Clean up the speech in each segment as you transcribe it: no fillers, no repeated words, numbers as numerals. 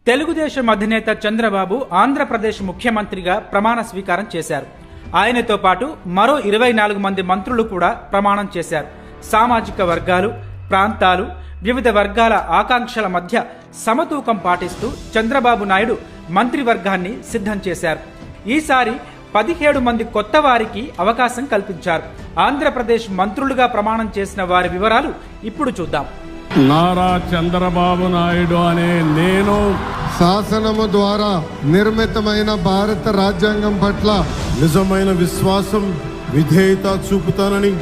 తెలుగుదేశం అధినేత చంద్రబాబు ఆంధ్రప్రదేశ్ ముఖ్యమంత్రిగా ప్రమాణ స్వీకారం చేశారు. ఆయనతో పాటు మరో 24 మంది మంత్రులు కూడా ప్రమాణం చేశారు. సామాజిక వర్గాలు, ప్రాంతాలు, వివిధ వర్గాల ఆకాంక్షల మధ్య సమతూకం పాటిస్తూ చంద్రబాబు నాయుడు మంత్రివర్గాన్ని సిద్ధం చేశారు. ఈసారి 17 మంది కొత్త వారికి అవకాశం కల్పించారు. ఆంధ్రప్రదేశ్ మంత్రులుగా ప్రమాణం చేసిన వారి వివరాలు ఇప్పుడు చూద్దాం. నారా చంద్రబాబు నాయుడు అనే నేను శాసనము ద్వారా నిర్మితమైన భారత రాజ్యాంగం పట్ల నిజమైన విశ్వాసం, విధేయత చూపుతానని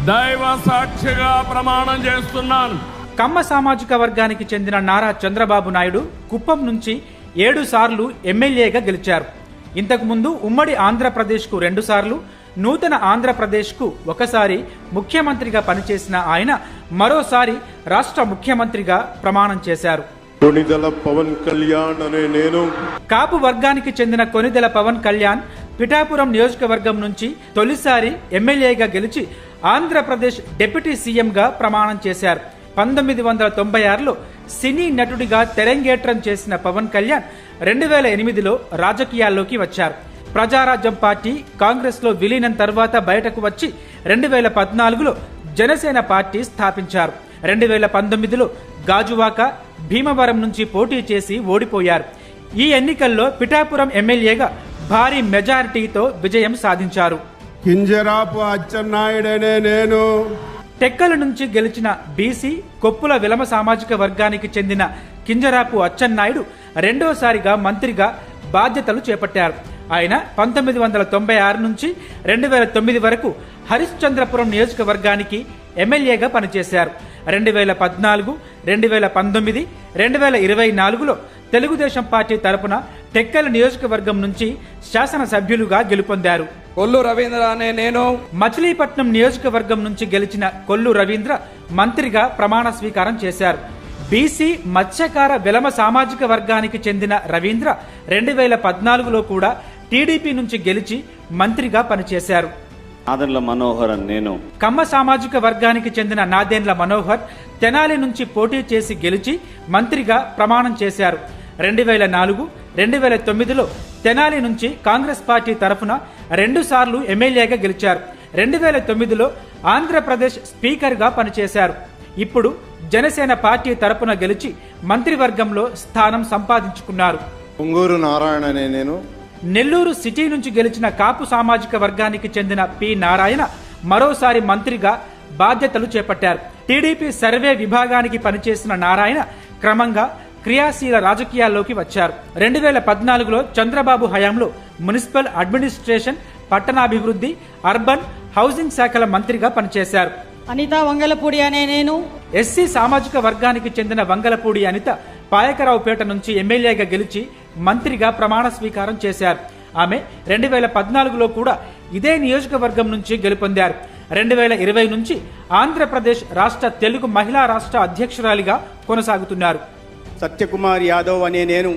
దైవ సాక్షిగా ప్రమాణం చేస్తున్నాను. కమ్మ సామాజిక వర్గానికి చెందిన నారా చంద్రబాబు నాయుడు కుప్పం నుంచి 7 సార్లు ఎమ్మెల్యేగా గెలిచారు. ఇంతకుముందు ఉమ్మడి ఆంధ్రప్రదేశ్కు 2 సార్లు, నూతన ఆంధ్రప్రదేశ్కు 1 సారి ముఖ్యమంత్రిగా పనిచేసిన ఆయన మరోసారి రాష్ట్ర ముఖ్యమంత్రిగా ప్రమాణం చేశారు. కొనిదెల పవన్ కళ్యాణ్ అనే నేను కాపు వర్గానికి చెందిన కొనిదెల పవన్ కళ్యాణ్ పిఠాపురం నియోజకవర్గం నుంచి తొలిసారి ఎమ్మెల్యేగా గెలిచి ఆంధ్రప్రదేశ్ డిప్యూటీ సీఎంగా ప్రమాణం చేశారు. 1996లో సినీ నటుడిగా తెరంగేట్రం చేసిన పవన్ కళ్యాణ్ 2008లో రాజకీయాల్లోకి వచ్చారు. ప్రజారాజ్యం పార్టీ కాంగ్రెస్ లో విలీనం తర్వాత బయటకు వచ్చి 2014లో జనసేన పార్టీ స్థాపించారు. 2019లో గాజువాక, భీమవరం నుంచి పోటీ చేసి ఓడిపోయారు. ఈ ఎన్నికల్లో పిఠాపురం ఎమ్మెల్యేగా భారీ మెజారిటీతో విజయం సాధించారు. కింజరాపు అచ్చెన్నాయుడనే నేను టెక్కల నుంచి గెలిచిన బీసీ కొప్పుల విలమ సామాజిక వర్గానికి చెందిన కింజరాపు అచ్చెన్నాయుడు రెండోసారిగా మంత్రిగా బాధ్యతలు చేపట్టారు. ఆయన 1996 నుంచి 2009 వరకు హరిశ్చంద్రపురం నియోజకవర్గానికి ఎమ్మెల్యేగా పనిచేశారు. 2014, 2019, 2024లో తెలుగుదేశం పార్టీ తరపున టెక్కల నియోజకవర్గం నుంచి శాసనసభ్యులుగా గెలుపొందారు. కొల్లు రవీంద్ర అనే నేను మచిలీపట్నం నియోజకవర్గం నుంచి గెలిచిన కొల్లు రవీంద్ర మంత్రిగా ప్రమాణ స్వీకారం చేశారు. బీసీ మత్స్యకార విలమ సామాజిక వర్గానికి చెందిన రవీంద్ర 2014లో కూడా టీడీపీ నుంచి గెలిచి మంత్రిగా పనిచేశారు. నాదెండ్ల మనోహర్ నేను కమ్మ సామాజిక వర్గానికి చెందిన నాదెండ్ల మనోహర్ తెనాలి నుంచి పోటీ చేసి గెలిచి మంత్రిగా ప్రమాణం చేశారు. 2004, 2009లో తెనాలి నుంచి కాంగ్రెస్ పార్టీ తరఫున 2 సార్లు ఎమ్మెల్యేగా గెలిచారు. 2009లో ఆంధ్రప్రదేశ్ స్పీకర్గా పనిచేశారు. ఇప్పుడు జనసేన పార్టీ తరపున గెలిచి మంత్రివర్గంలో స్థానం సంపాదించుకున్నారు. పొంగూరు నారాయణ అనే నేను నెల్లూరు సిటీ నుంచి గెలిచిన కాపు సామాజిక వర్గానికి చెందిన పి నారాయణ మరోసారి మంత్రిగా బాధ్యతలు చేపట్టారు. టీడీపీ సర్వే విభాగానికి పనిచేసిన నారాయణ క్రమంగా క్రియాశీల రాజకీయాల్లోకి వచ్చారు. 2014లో చంద్రబాబు హయాంలో మున్సిపల్ అడ్మినిస్ట్రేషన్, పట్టణాభివృద్ధి, అర్బన్, హౌసింగ్ శాఖల మంత్రిగా పనిచేశారు. అనిత వంగలపూడి అనే నేను ఎస్సీ సామాజిక వర్గానికి చెందిన వంగలపూడి అనిత పాయకరావుపేట నుంచి ఎమ్మెల్యేగా గెలిచి మంత్రిగా ప్రమాణ స్వీకారం చేశారు. ఆమె 2014లో కూడా ఇదే నియోజకవర్గం నుంచి గెలుపొందారు. 2020 నుంచి ఆంధ్రప్రదేశ్ రాష్ట్ర తెలుగు మహిళా రాష్ట్ర అధ్యక్షురాలిగా కొనసాగుతున్నారు. సత్యకుమార్ యాదవ్ అనే నేను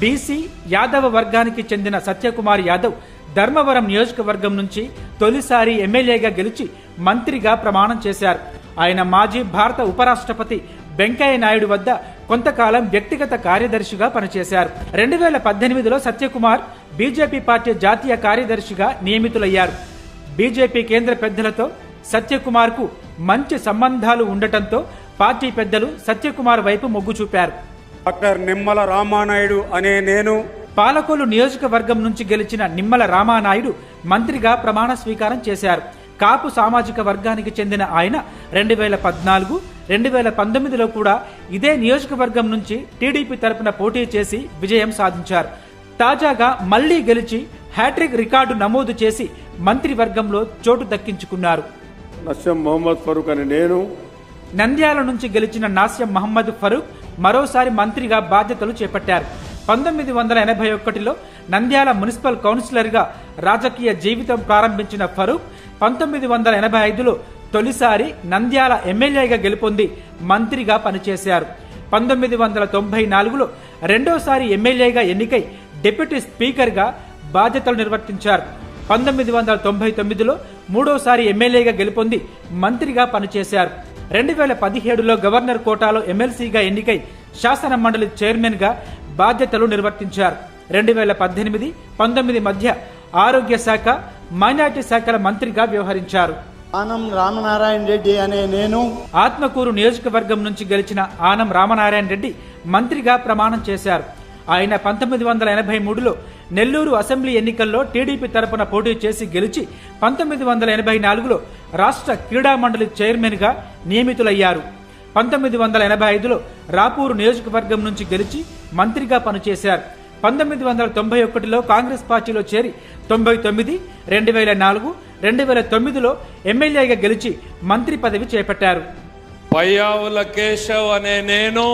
బీసీ యాదవ వర్గానికి చెందిన సత్యకుమార్ యాదవ్ ధర్మవరం నియోజకవర్గం నుంచి తొలిసారి ఎమ్మెల్యేగా గెలిచి మంత్రిగా ప్రమాణం చేశారు. ఆయన మాజీ భారత ఉపరాష్ట్రపతి వెంకయ్య నాయుడు వద్ద కొంతకాలం వ్యక్తిగత కార్యదర్శిగా పనిచేశారు. 2018లో సత్యకుమార్ బీజేపీ పార్టీ జాతీయ కార్యదర్శిగా నియమితులయ్యారు. బీజేపీ కేంద్ర పెద్దలతో సత్యకుమార్ కు మంచి సంబంధాలు ఉండటంతో పార్టీ పెద్దలు సత్యకుమార్ వైపు మొగ్గు చూపారు. డాక్టర్ నిమ్మల రామానాయుడు అనే నేను పాలకొల్లు నియోజకవర్గం నుంచి గెలిచిన నిమ్మల రామానాయుడు మంత్రిగా ప్రమాణ స్వీకారం చేశారు. కాపు సామాజిక వర్గానికి చెందిన ఆయన 2014, 2019లో కూడా ఇదే నియోజకవర్గం నుంచి టీడీపీ తరపున పోటీ చేసి విజయం సాధించారు. తాజాగా మళ్లీ గెలిచి హ్యాట్రిక్ రికార్డు నమోదు చేసి మంత్రివర్గంలో చోటు దక్కించుకున్నారు. నస్యం మొహమ్మద్ ఫరూక్ అనే నేను నంద్యాల నుంచి గెలిచిన నాస్యం మహమ్మద్ ఫరూక్ మరోసారి మంత్రిగా బాధ్యతలు చేపట్టారు. 1981లో నంద్యాల మున్సిపల్ కౌన్సిలర్గా రాజకీయ జీవితం ప్రారంభించిన ఫరూక్ 1985లో తొలిసారి నంద్యాల ఎమ్మెల్యేగా గెలుపొంది మంత్రిగా పనిచేశారు. 1994లో రెండోసారి ఎమ్మెల్యేగా ఎన్నికై డిప్యూటీ స్పీకర్గా బాధ్యతలు నిర్వర్తించారు. 1999లో మూడోసారి ఎమ్మెల్యేగా గెలుపొంది మంత్రిగా పనిచేశారు. 2017లో గవర్నర్ కోటాలో ఎమ్మెల్సీగా ఎన్నికై శాసన మండలి చైర్మన్ గా బాధ్యతలు నిర్వర్తించారు. 2018-19 మధ్య ఆరోగ్య శాఖ, మైనార్టీ శాఖల మంత్రిగా వ్యవహరించారు. ఆనం రామనారాయణ రెడ్డి అనే నేను ఆత్మకూరు నియోజకవర్గం నుంచి గెలిచిన ఆనం రామనారాయణ రెడ్డి మంత్రిగా ప్రమాణం చేశారు. ఆయన 1983లో నెల్లూరు అసెంబ్లీ ఎన్నికల్లో టీడీపీ తరపున పోటీ చేసి గెలిచి 1984లో రాష్ట్ర క్రీడా మండలి చైర్మన్ గా నియమితులయ్యారు. 1985లో రాపూరు నియోజకవర్గం నుంచి గెలిచి మంత్రిగా పనిచేశారు. 1991లో కాంగ్రెస్ పార్టీలో చేరి 99, 2004, 2009లో ఎమ్మెల్యేగా గెలిచి మంత్రి పదవి చేపట్టారు. పయ్యావుల కేశవ్ అనే నేను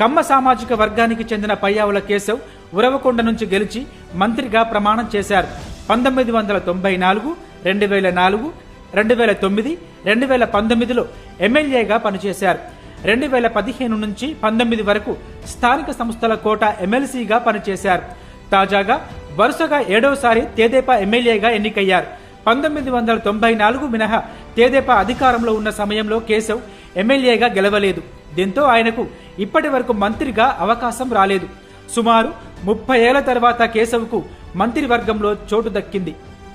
కమ్మ సామాజిక వర్గానికి చెందిన పయ్యావుల కేశవ్ ఉరవకొండ నుంచి గెలిచి మంత్రిగా ప్రమాణం చేశారు. 1994, 2004, 2009, 2019లో ఎమ్మెల్యేగా పనిచేశారు. 2015 నుంచి 19 వరకు స్థానిక సంస్థల కోట ఎమ్మెల్సీగా పనిచేశారు. తాజాగా వరుసగా 7వసారి తెదేపా ఎమ్మెల్యేగా ఎన్నికయ్యారు. 1994 మినహా తెదేపా అధికారంలో ఉన్న సమయంలో కేశవ్ ఎమ్మెల్యేగా గెలవలేదు. దీంతో ఆయనకు ఇప్పటి వరకు మంత్రిగా అవకాశం రాలేదు. సుమారు 30 ఏళ్ల తర్వాత కేశవ్కు మంత్రివర్గంలో చోటు దక్కింది.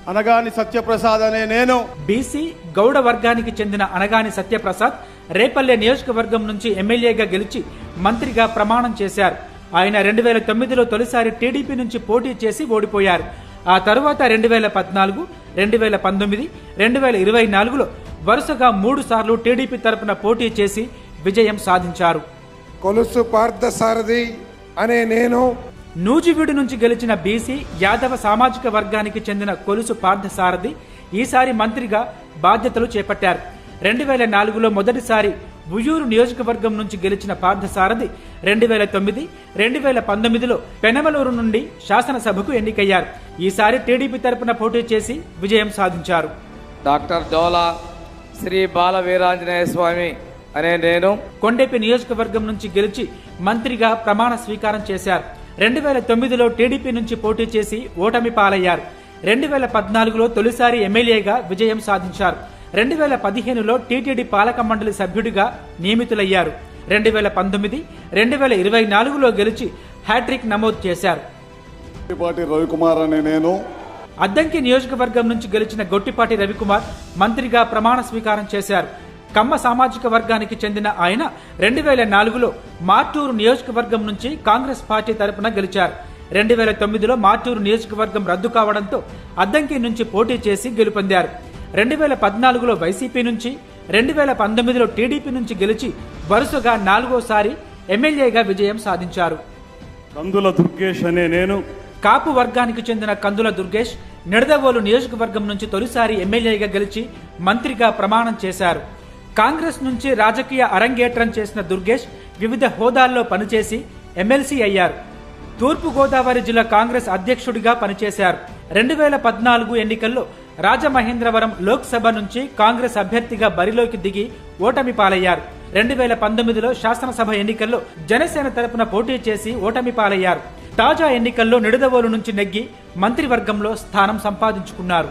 అనగాని సత్యప్రసాద్ అనే నేను బీసీ గౌడ వర్గానికి చెందిన అనగాని సత్యప్రసాద్ రేపల్లె నియోజకవర్గం నుంచి ఎమ్మెల్యేగా గెలిచి మంత్రిగా ప్రమాణం చేశారు. ఆయన 2009లో తొలిసారి టీడీపీ నుంచి పోటీ చేసి ఓడిపోయారు. ఆ తరువాత 2014, 2019, 2024లో వరుసగా 3 సార్లు టీడీపీ తరపున పోటీ చేసి విజయం సాధించారు. కొలుసు పార్థసారథి అనే నేను నూజివీడు నుంచి గెలిచిన బీసీ యాదవ సామాజిక వర్గానికి చెందిన కొలుసు పార్థసారథి ఈసారి మంత్రిగా బాధ్యతలు చేపట్టారు. 2004లో మొదటిసారి ఉయ్యూరు నియోజకవర్గం నుంచి గెలిచిన పార్థసారథి 2009, 2019లో పెనమలూరు నుండి శాసనసభకు ఎన్నికయ్యారు. ఈసారి టీడీపీ తరపున పోటీ చేసి విజయం సాధించారు. డాక్టర్ డోలా శ్రీ బాల వీరాంజనేయ స్వామి అనే నేను కొండెపి నియోజకవర్గం నుంచి గెలిచి మంత్రిగా ప్రమాణ స్వీకారం చేశారు. 2009లో టీడీపీ నుంచి పోటీ చేసి ఓటమి పాలయ్యారు. 2014లో తొలిసారి ఎమ్మెల్యేగా విజయం సాధించారు. 2015లో టీటీడీ పాలక మండలి సభ్యుడిగా నియమితులయ్యారు. 2019, 2024లో గెలిచి హ్యాట్రిక్ నమోదు చేశారు. గొట్టిపాటి రవికుమార్ అనే నేను అద్దంకి నియోజకవర్గం నుంచి గెలిచిన గొట్టిపాటి రవికుమార్ మంత్రిగా ప్రమాణ స్వీకారం చేశారు. కమ్మ సామాజిక వర్గానికి చెందిన ఆయన 2004లో మార్టూరు నియోజకవర్గం నుంచి కాంగ్రెస్ పార్టీ తరపున గెలిచారు. 2009లో మార్టూరు నియోజకవర్గం రద్దు కావడంతో అద్దంకి నుంచి పోటీ చేసి గెలుపొందారు. 2014లో వైసీపీ నుంచి, 2019లో టీడీపీ నుంచి గెలిచి వరుసగా 4వసారి ఎమ్మెల్యేగా విజయం సాధించారు. కందుల దుర్గేష్ అనే నేను కాపు వర్గానికి చెందిన కందుల దుర్గేష్ నిడదవోలు నియోజకవర్గం నుంచి తొలిసారి ఎమ్మెల్యేగా గెలిచి మంత్రిగా ప్రమాణం చేశారు. కాంగ్రెస్ నుంచి రాజకీయ అరంగేట్రం చేసిన దుర్గేష్ వివిధ హోదాల్లో పనిచేసి ఎమ్మెల్సీ అయ్యారు. తూర్పు గోదావరి జిల్లా కాంగ్రెస్ అధ్యక్షుడిగా పనిచేశారు. 2014 ఎన్నికల్లో రాజమహేంద్రవరం లోక్సభ నుంచి కాంగ్రెస్ అభ్యర్థిగా బరిలోకి దిగి ఓటమి పాలయ్యారు. 2019లో శాసనసభ ఎన్నికల్లో జనసేన తరపున పోటీ చేసి ఓటమి పాలయ్యారు. తాజా ఎన్నికల్లో నిడదవోలు నుంచి నెగ్గి మంత్రివర్గంలో స్థానం సంపాదించుకున్నారు.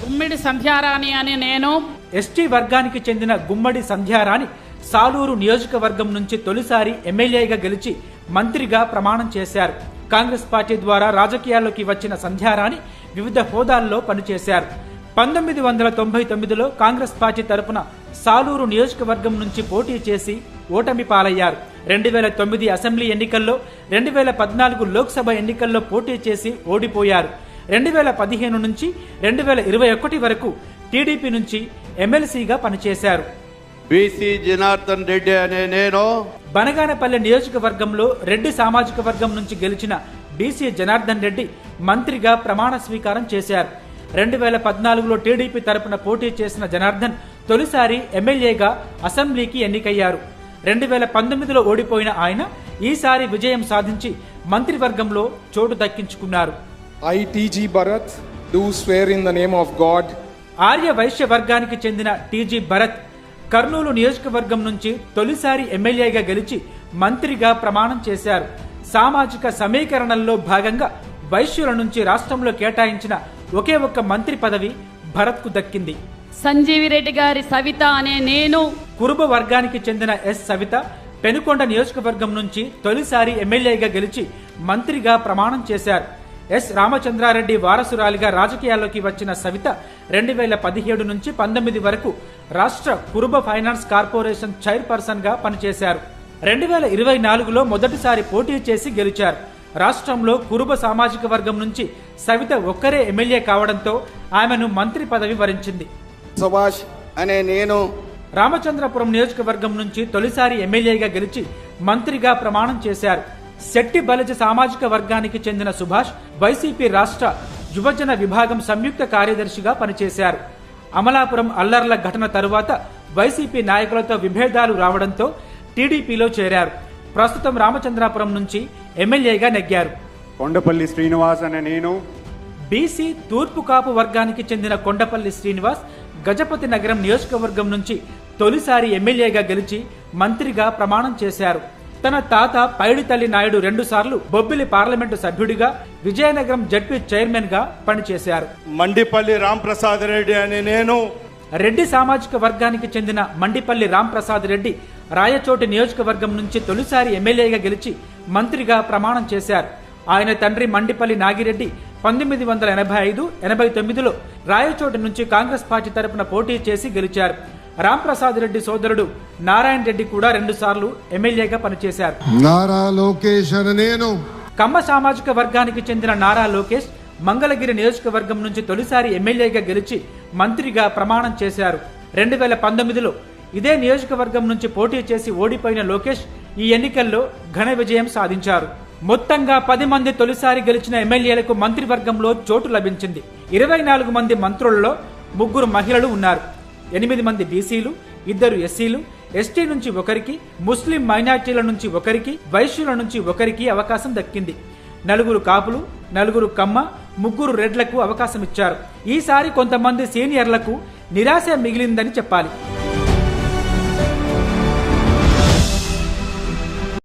గుమ్మిడి సంధ్యారాణి అనే నేను ఎస్టీ వర్గానికి చెందిన గుమ్మడి సంధ్యారాణి సాలూరు నియోజకవర్గం నుంచి తొలిసారి ఎమ్మెల్యేగా గెలిచి మంత్రిగా ప్రమాణం చేశారు. కాంగ్రెస్ పార్టీ ద్వారా రాజకీయాల్లోకి వచ్చిన సంధ్యారాణి వివిధ హోదాల్లో పనిచేశారు. 1999లో కాంగ్రెస్ పార్టీ తరపున సాలూరు నియోజకవర్గం నుంచి పోటీ చేసి ఓటమి పాలయ్యారు. 2009 అసెంబ్లీ ఎన్నికల్లో, 2014 లోక్సభ ఎన్నికల్లో పోటీ చేసి ఓడిపోయారు. 2015 నుంచి 2021 వరకు టీడీపీ నుంచి ఎమ్మెల్సీగా పనిచేశారు. బీసీ జనార్దన్ రెడ్డి అనే నేను బనగానపల్లె నియోజకవర్గంలో రెడ్డి సామాజిక వర్గం నుంచి గెలిచిన బీసీ జనార్దన్ రెడ్డి మంత్రిగా ప్రమాణ స్వీకారం చేశారు. 2014లో టీడీపీ తరపున పోటీ చేసిన జనార్దన్ తొలిసారి ఎమ్మెల్యేగా అసెంబ్లీకి ఎన్నికయ్యారు. 2019లో ఓడిపోయిన ఆయన ఈసారి విజయం సాధించి మంత్రివర్గంలో చోటు దక్కించుకున్నారు. I, T.G. Bharat, do swear in the name of God Arya Vysya వర్గానికి చెందిన టీజీ భరత్ కర్నూలు నియోజకవర్గం నుంచి తొలిసారి ఎమ్మెల్యేగా గెలిచి మంత్రిగా ప్రమాణం చేశారు. సామాజిక సమీకరణల్లో భాగంగా వైశ్యుల నుంచి రాష్ట్రంలో కేటాయించిన ఒకే ఒక్క మంత్రి పదవి భరత్ కు దక్కింది. సంజీవిరెడ్డి గారి సవిత అనే నేను కురుబ వర్గానికి చెందిన ఎస్ సవిత పెనుకొండ నియోజకవర్గం నుంచి తొలిసారి ఎమ్మెల్యేగా గెలిచి మంత్రిగా ప్రమాణం చేశారు. ఎస్ రామచంద్రారెడ్డి వారసురాలిగా రాజకీయాల్లోకి వచ్చిన సవిత 2017 నుంచి 19 వరకు రాష్ట్ర కురుబ ఫైనాన్స్ కార్పొరేషన్ చైర్పర్సన్ గా పనిచేశారు. 2024లో మొదటిసారి పోటీ చేసి గెలిచారు. రాష్ట్రంలో కురుబ సామాజిక వర్గం నుంచి సవిత ఒక్కరే ఎమ్మెల్యే కావడంతో ఆమెను మంత్రి పదవి వరించింది. సుభాష్ అనే నేను రామచంద్రపురం నియోజకవర్గం నుంచి తొలిసారి ఎమ్మెల్యేగా గెలిచి మంత్రిగా ప్రమాణం చేశారు. శెట్టి బలిజ సామాజిక వర్గానికి చెందిన సుభాష్ వైసీపీ రాష్ట్ర యువజన విభాగం సంయుక్త కార్యదర్శిగా పనిచేశారు. అమలాపురం అల్లర్ల ఘటన తరువాత వైసీపీ నాయకులతో విభేదాలు రావడంతో టీడీపీలో చేరారు. ప్రస్తుతం రామచంద్రాపురం నుంచి ఎమ్మెల్యేగా నెగ్గారు. కొండపల్లి శ్రీనివాస్ అనే నేను బీసీ తూర్పు కాపు వర్గానికి చెందిన కొండపల్లి శ్రీనివాస్ గజపతి నగరం నియోజకవర్గం నుంచి తొలిసారి ఎమ్మెల్యేగా గెలిచి మంత్రిగా ప్రమాణం చేశారు. తన తాత పైడితల్లి నాయుడు 2 సార్లు బొబ్బిలి పార్లమెంటు సభ్యుడిగా, విజయనగరం జడ్పీ చైర్మన్ గా పనిచేశారు. మండిపల్లి రాంప్రసాద్ రెడ్డి అనే నేను రెడ్డి సామాజిక వర్గానికి చెందిన మండిపల్లి రాంప్రసాద్ రెడ్డి రాయచోటి నియోజకవర్గం నుంచి తొలిసారి ఎమ్మెల్యేగా గెలిచి మంత్రిగా ప్రమాణం చేశారు. ఆయన తండ్రి మండిపల్లి నాగిరెడ్డి 1985-89లో రాయచోటి నుంచి కాంగ్రెస్ పార్టీ తరపున పోటీ చేసి గెలిచారు. రాంప్రసాద్ రెడ్డి సోదరుడు నారాయణ రెడ్డి కూడా 2 సార్లు ఎమ్మెల్యేగా పనిచేశారు. నారా లోకేష్ అని నేను కమ్మ సామాజిక వర్గానికి చెందిన నారా లోకేష్ మంగళగిరి నియోజకవర్గం నుంచి తొలిసారి ఎమ్మెల్యేగా గెలిచి మంత్రిగా ప్రమాణం చేశారు. 2019లో ఇదే నియోజకవర్గం నుంచి పోటీ చేసి ఓడిపోయిన లోకేష్ ఈ ఎన్నికల్లో ఘన విజయం సాధించారు. మొత్తంగా 10 మంది తొలిసారి గెలిచిన ఎమ్మెల్యేలకు మంత్రివర్గంలో చోటు లభించింది. 24 మంది మంత్రులలో 3 మహిళలు ఉన్నారు. 8 మంది బీసీలు, 2 ఎస్సీలు, ఎస్టీ నుంచి ఒకరికి, ముస్లిం మైనార్టీల నుంచి ఒకరికి, వైశ్యుల నుంచి ఒకరికి అవకాశం దక్కింది. 4 కాపులు, 4 కమ్మ, 3 రెడ్లకు అవకాశం ఇచ్చారు. ఈసారి కొంతమంది సీనియర్లకు నిరాశ మిగిలిందని చెప్పాలి.